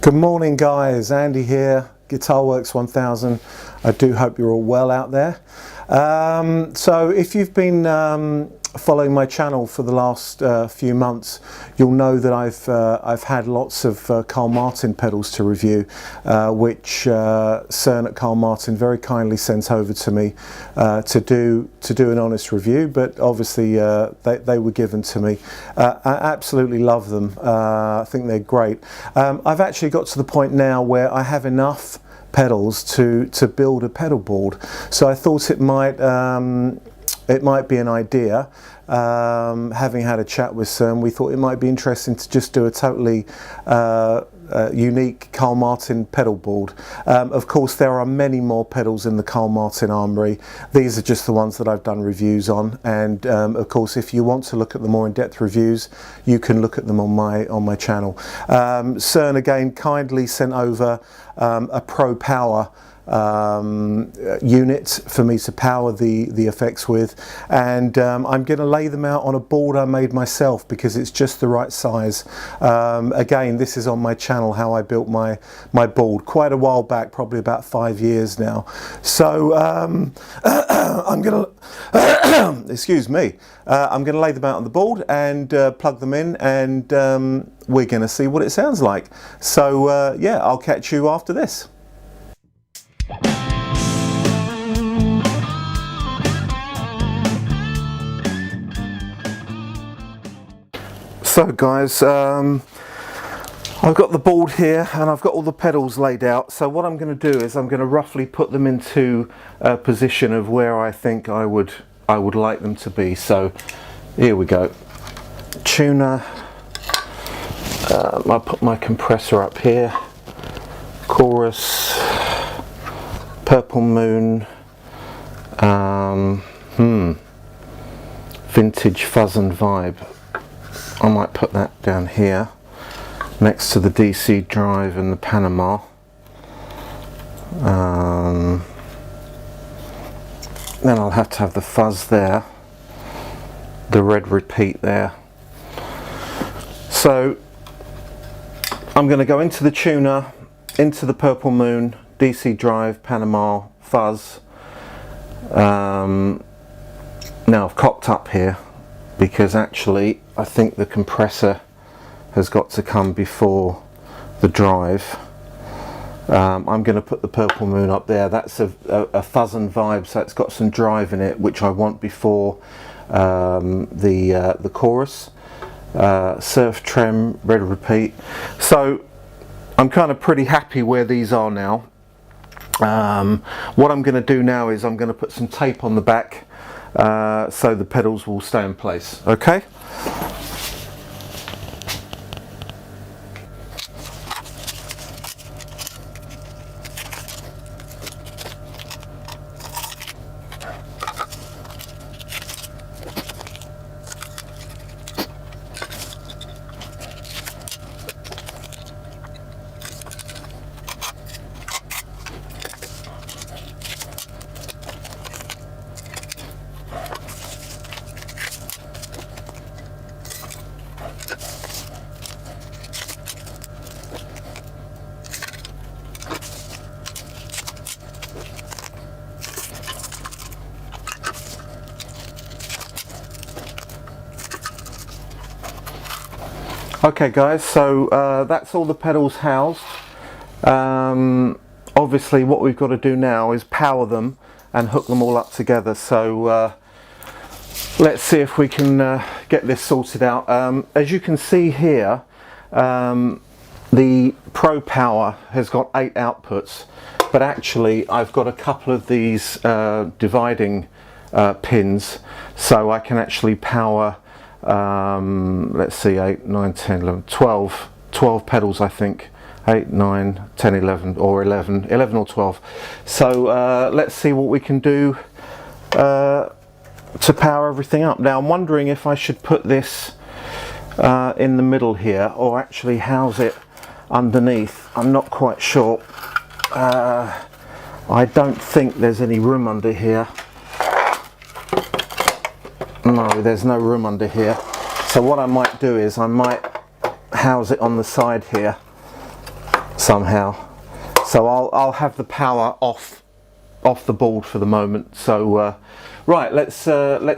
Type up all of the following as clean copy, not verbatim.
Good morning guys, Andy here, Guitar Works 1000. I do hope you're all well out there. So if you've been following my channel for the last few months, you'll know that I've had lots of Carl Martin pedals to review, which Cern at Carl Martin very kindly sent over to me to do an honest review. But obviously they were given to me. I absolutely love them. I think they're great. I've actually got to the point now where I have enough pedals to build a pedal board, so I thought it might be an idea. Having had a chat with Cern, we thought it might be interesting to just do a totally unique Carl Martin pedal board. Of course there are many more pedals in the Carl Martin armoury. These are just the ones that I've done reviews on, and of course if you want to look at the more in-depth reviews, you can look at them on my channel. Cern again kindly sent over a Pro Power unit for me to power the effects with, and I'm going to lay them out on a board I made myself because it's just the right size. Again, this is on my channel, how I built my board quite a while back, probably about 5 years now. So I'm gonna excuse me, I'm gonna lay them out on the board and plug them in, and we're gonna see what it sounds like. So yeah, I'll catch you after this. So guys, I've got the board here and I've got all the pedals laid out. So what I'm going to do is I'm going to roughly put them into a position of where I think I would like them to be. So here we go. Tuner. I'll put my compressor up here. Chorus. Purple Moon. Vintage Fuzz and Vibe. I might put that down here next to the DC drive and the Panama. Then I'll have to have the fuzz there, the red repeat there. So I'm going to go into the tuner, into the Purple Moon, DC drive, Panama, fuzz. Now I've cocked up here because actually I think the compressor has got to come before the drive. I'm going to put the Purple Moon up there. That's a fuzz and vibe, so it's got some drive in it, which I want before the chorus. Surf Trem, red repeat. So I'm kind of pretty happy where these are now. What I'm going to do now is I'm going to put some tape on the back so the pedals will stay in place. Okay. Okay guys, so that's all the pedals housed. Obviously what we've got to do now is power them and hook them all up together. So let's see if we can get this sorted out. As you can see here, the Pro Power has got 8 outputs, but actually I've got a couple of these dividing pins, so I can actually power let's see, 8, 9, 10, 11, 12 pedals, I think. 8, 9, 10, 11 or 11 or 12. So let's see what we can do to power everything up. Now I'm wondering if I should put this in the middle here or actually house it underneath. I'm not quite sure. I don't think there's any room under here. No, there's no room under here. So what I might do is I might house it on the side here. somehow. So I'll have the power off the board for the moment. So right, let's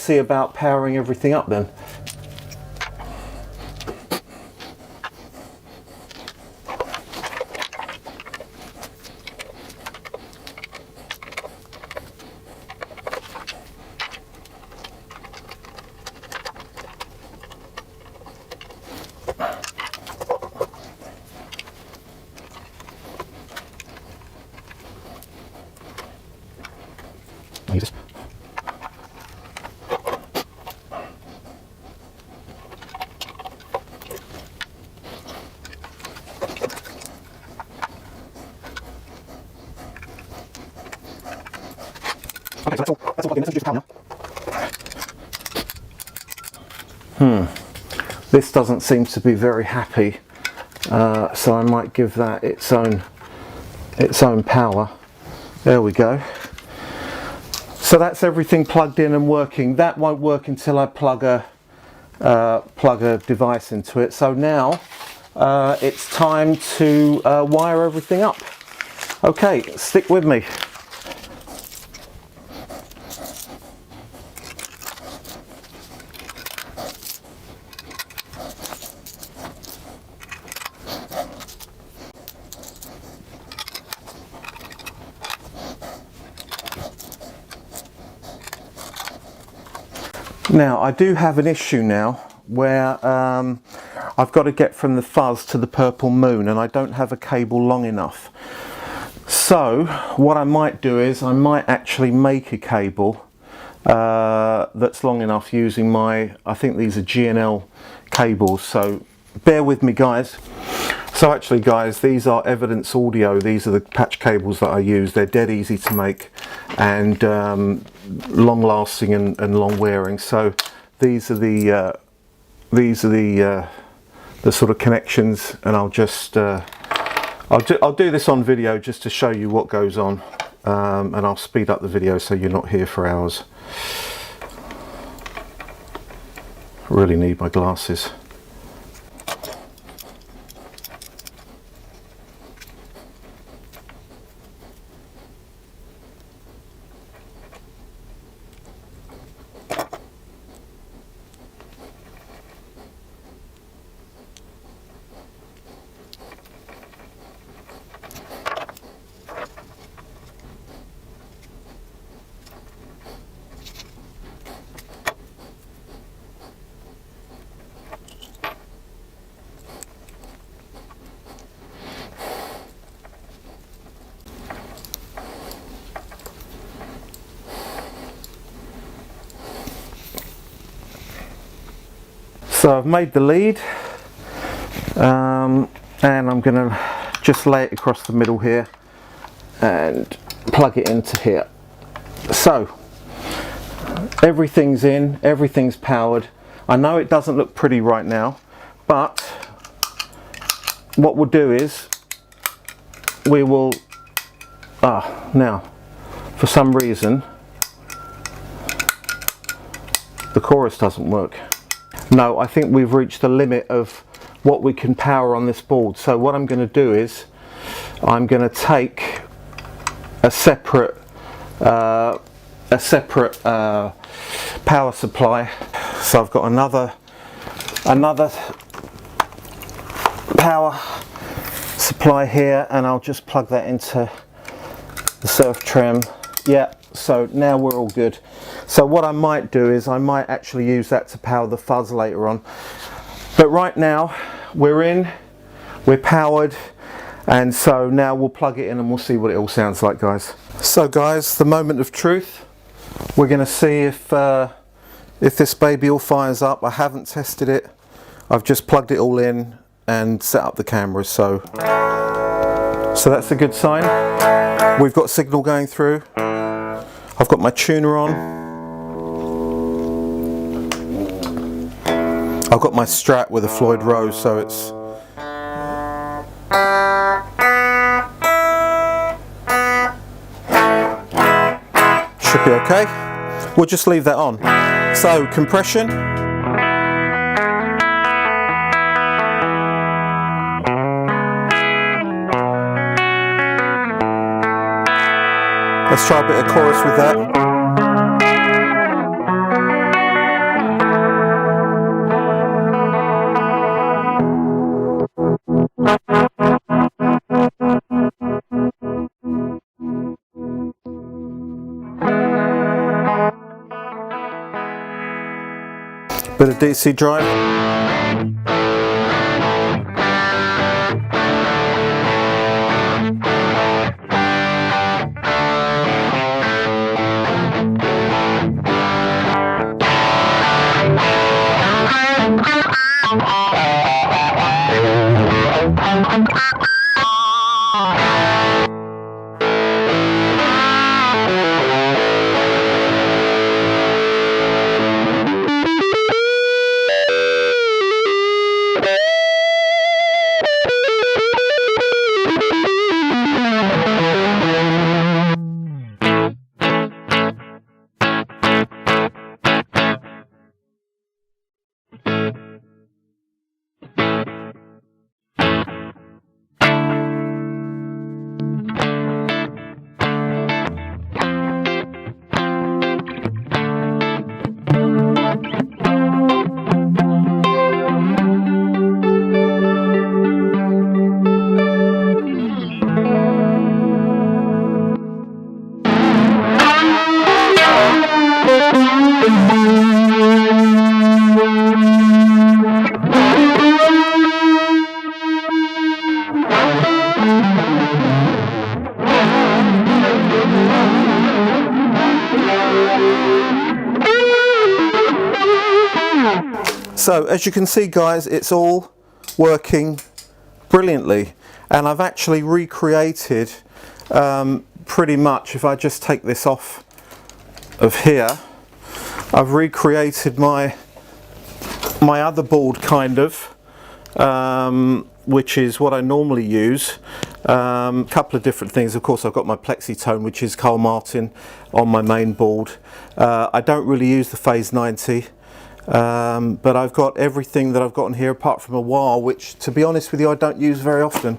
see about powering everything up then. Okay, so that's all plugged in. Let's introduce power now. This doesn't seem to be very happy, so I might give that its own power. There we go. So that's everything plugged in and working. That won't work until I plug a device into it. So now it's time to wire everything up. Okay, stick with me. Now I do have an issue now where I've got to get from the fuzz to the purple moon, and I don't have a cable long enough. So what I might do is I might actually make a cable that's long enough using my, I think these are G&L cables, so bear with me guys. So actually guys, these are Evidence Audio. These are the patch cables that I use. They're dead easy to make and long lasting and long wearing. So these are the sort of connections, and I'll just I'll do this on video just to show you what goes on, and I'll speed up the video so you're not here for hours. Really need my glasses. So I've made the lead, and I'm going to just lay it across the middle here and plug it into here. So everything's in, everything's powered. I know it doesn't look pretty right now, but what we'll do is we will, now for some reason the chorus doesn't work. No, I think we've reached the limit of what we can power on this board. So what I'm going to do is I'm going to take a separate power supply. So I've got another power supply here, and I'll just plug that into the surf trim. Yeah, so now we're all good. So what I might do is I might actually use that to power the fuzz later on. But right now we're in, we're powered, and so now we'll plug it in and we'll see what it all sounds like, guys. So guys, the moment of truth. We're going to see if this baby all fires up. I haven't tested it. I've just plugged it all in and set up the cameras. So that's a good sign. We've got signal going through. I've got my tuner on. I've got my Strat with a Floyd Rose, so it's should be okay. We'll just leave that on. So compression. Let's try a bit of chorus with that. Bit of DC drive. So as you can see guys, it's all working brilliantly, and I've actually recreated pretty much, if I just take this off of here, I've recreated my other board kind of, which is what I normally use. Couple of different things. Of course, I've got my Plexitone, which is Carl Martin, on my main board. I don't really use the Phase 90, but I've got everything that I've got in here apart from a wah, which, to be honest with you, I don't use very often.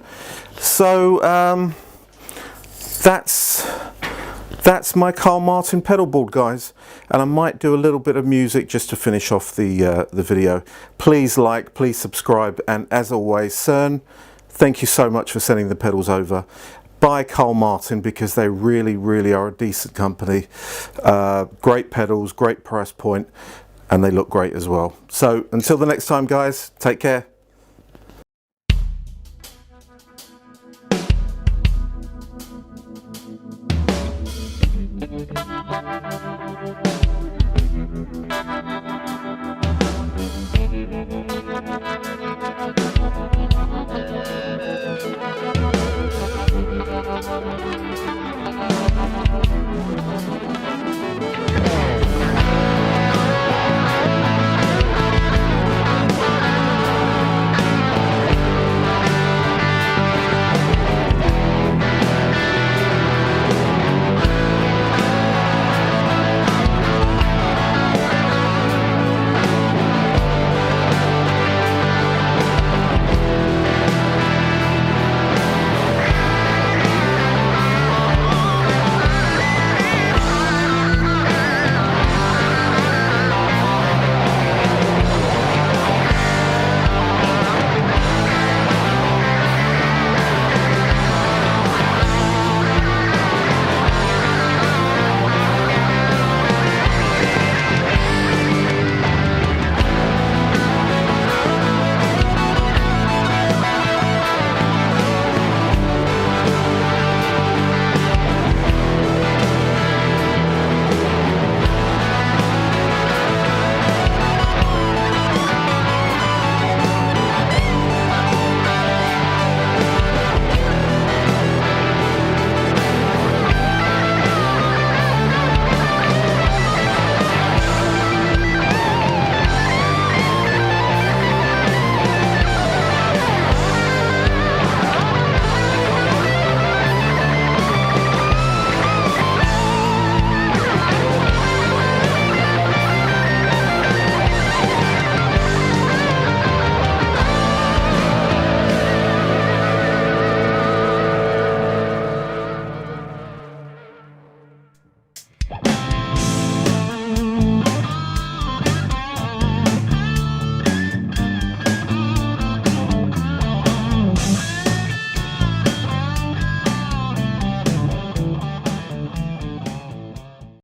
So that's my Carl Martin pedal board, guys, and I might do a little bit of music just to finish off the video. Please like, please subscribe, and as always, CERN, thank you so much for sending the pedals over. Buy Carl Martin, because they really, really are a decent company. Great pedals, great price point, and they look great as well. So until the next time, guys, take care.